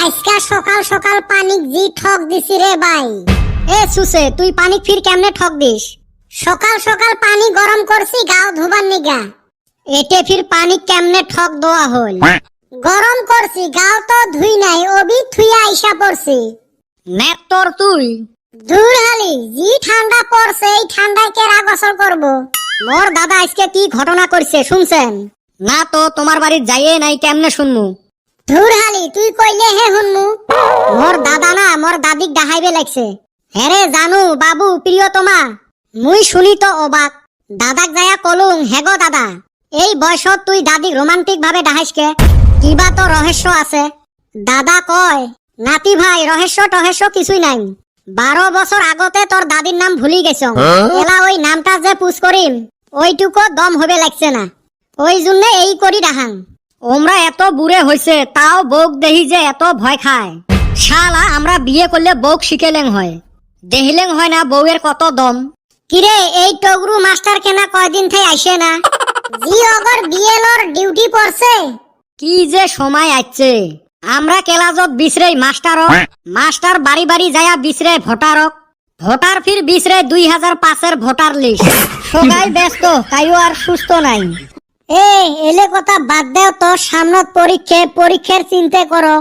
আজকা সকাল সকাল পানিক জি ঠক দিছি রে ভাই। এ সুসে তুই পানিক ফির কেমনে ঠক দিস? সকাল সকাল পানি গরম করছি গাও ধোবার নিগা। এতে ফির পানিক কেমনে ঠক দেওয়া হল? গরম করছি গাও তো ধুই নাই, অবি থুইয়া আইসা পড়ছি। নেট তোর তুই দূর হালি জি ঠান্ডা পড়ছে, এই ঠান্ডায় কেরা গোসল করবো? মোর দাদা আজকে কি ঘটনা করছে শুনছেন? না তো তোমার বাড়ি যাইয়ে নাই, কেমনে শুনমু? দূর হালি তুই কইলে হে হুনমু। মোর দাদা না মোর দাদিক ডাহাইবে লাগছে। হ্যাঁ জানু বাবু প্রিয়তমা, মুই শুনি তো অবাক। দাদাক যায়া কলুং হেগো দাদা, এই বয়সত তুই দাদিক রোমান্টিক ভাবে ডাহাইসকে, কিবা তো রহস্য আছে। দাদা কয়, নাতি ভাই রহস্য টহস্য কিছুই নাই। 12 বছর আগতে তোর দাদির নাম ভুলি গেছ, এলা ওই নামটা যে পুষ করিম ওইটুকু দম হবে লাগছে না, ওই জন্য এই করি ডাহাং। ওমরা এত বুড়ে হইছে তাও বউক দেহি যে এত ভয় খায়। শালা আমরা বিয়ে করলে বউক শিখেলেং হয়, দেহিলেং হয় না বউয়ের কত দম। কিরে এই টগরু মাস্টার কেনা কয়দিন থেকে আইসে না? জি অগর বিএলর ডিউটি পড়ছে। কি যে সময় আসছে, আমরা কেলাজত বিছরে মাস্টারক, মাস্টার বাড়ি বাড়ি যায়া বিছরে ভোটারক, ভোটার ফির বিছরে 2005-এর ভোটার লিস্ট। সবাই ব্যস্ত, কাইও আর সুস্থ নাই। এলে কথা বাদ দেও তো, সামনত পরীক্ষার চিন্তা করো।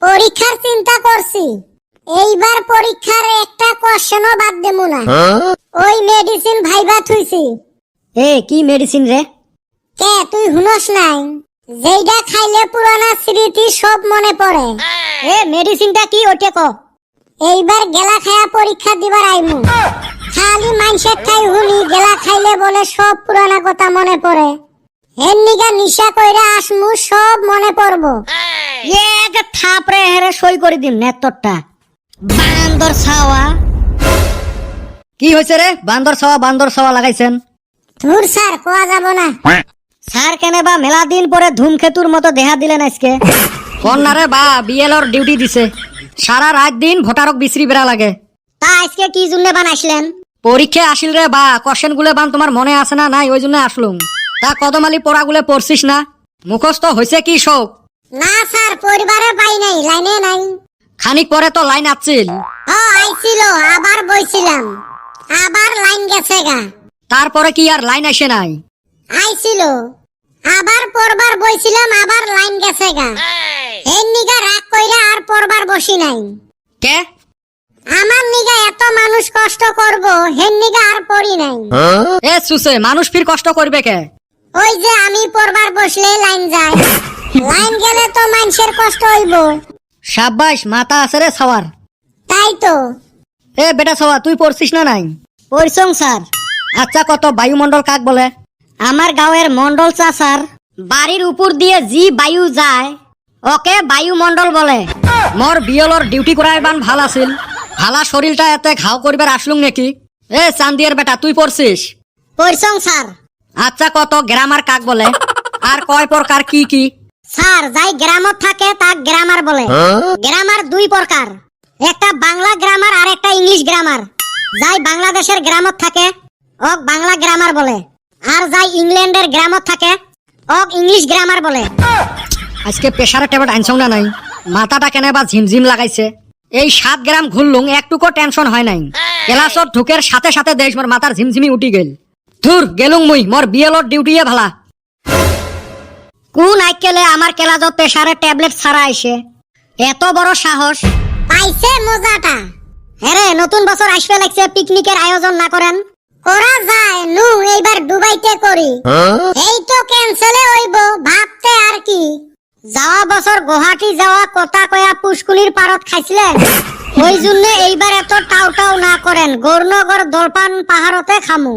পরীক্ষার চিন্তা করছি, এইবার পরীক্ষার একটা কোশ্চেনও বাদ দেবো না। ওই মেডিসিন ভাইবা থুইছি। কি মেডিসিন রে? কে তুই হুনস নাই? যেইটা খাইলে পুরানা স্মৃতি সব মনে পড়ে। মেডিসিনটা কি ওটে ক? এইবার গেলা খায়া পরীক্ষা দিবার আইমু। খালি মাইনষের ঠাই হুনি গেলা খাইলে বলে সব পুরানা কথা মনে পড়ে। হেননিগা নিশা কইরা আসমু, সব মনে পড়বো। এক থাপড়ে হেরে সই করে দিম নেতরটা। বান্দর ছাওয়া। কি হয়েছে রে? বান্দর ছাওয়া লাগাইছেন? ধুর স্যার, কোয়া যাব না। স্যার কেনে বা মেলা দিন পরে ধূমকেতুর মতো দেহা দিলেন আজকে? কন্যারে বা বিএলর ডিউটি দিছে, সারা রাত দিন ভোটারক বিশ্রি বেড়া লাগে। তা আজকে কি জন্য বান আসলেন? পরীক্ষা আসিল রে বা, কোশ্চেন গুলো বান তোমার মনে আছে না নাই ওই জন্য আসলুম। তা কদমালি পড়াগুলো পড়ছিস না? মুখস্থ হয়েছে কি সব? না স্যার, পরিবারে পাই নাই, লাইনে নাই। খানিক পরে তো লাইন আসছিল। আইছিল, আবার বইছিলাম, আবার লাইন গেছে গা। তারপরে কি আর লাইন আসে নাই? আইছিল, আবার পড়বার বইছিলাম, আবার লাইন গেছে গা। এর নিগা রাগ কইরা আর পড়বার বসি নাই। কে? আমার নিগা এত মানুষ কষ্ট করব, হেন নিগা আর পড়ি নাই। এ সুসে, মানুষ ফির কষ্ট করবে কে? ওই যে আমি পড়বার বসলে লাইন যায়, লাইন গেলে তো মানুষের কষ্ট হইব। সাব্বাস, মাথা আছে রে সওয়ার। তাই তো। বেটা সওয়া, তুই পড়ছিস না নাই? পড়ছং স্যার। আচ্ছা, কত বায়ুমণ্ডল কাক বলে? আমার গাঁয়ের মন্ডল চাচার বাড়ির উপর দিয়ে জি বায়ু যায় ওকে বায়ুমণ্ডল বলে। মোর বিয়লর ডিউটি করাই বান ভাল আছিল, ভালা শরীরটা এতে ঘাও করিবার আসলুং নাকি? চান্দিয়ার বেটা, তুই পড়ছিস? পড়ছং স্যার। আচ্ছা, কত গ্রামার কাক বলে? আর কয় প্রকার কি কি? স্যার, যাই গ্রামত থাকে তাক গ্রামার বলে। গ্রামার 2 প্রকার, একটা বাংলা গ্রামার আর একটা ইংলিশ গ্রামার। যাই বাংলাদেশের গ্রামত থাকে ওক বাংলা গ্রামার বলে, আর যাই ইংল্যান্ডের গ্রামত থাকে ওক ইংলিশ গ্রামার বলে। আজকে প্রেসারের ট্যাবলেট আনছং না নাই? মাথাটা কেন বা ঝিমঝিম লাগাইছে। এই 7 গ্রাম ঘুরলুং, একটুকু টেনশন হয় নাই। ক্লাসত ঢুকের সাথে সাথে দেশ মোর মাথার ঝিমঝিমি উঠি গেল। ধুর গেলুং মুই, মোর বিএলর ডিউটিয়ে ভালা। কোন আইকেলে আমার ক্লাসত প্রেসারের ট্যাবলেট ছাড়া আইছে? এত বড় সাহস! পাইছে মজাটা। হ্যাঁ, নতুন বছর আসবে লাগছে, পিকনিকের আয়োজন না করেন? করা যায় নু, এইবার দুবাইতে করি। এই তো ক্যান্সেলে হইব, ভাবতে আর কি। যাওয়া বছর গুয়াহাটি যাওয়া কথা কয়া পুষ্কুনির পারত খাইছিলেন, ওই জন্য এইবার এত টাউ টাউ না করেন, গৌরনগর দলপান পাহাড়তে খামু।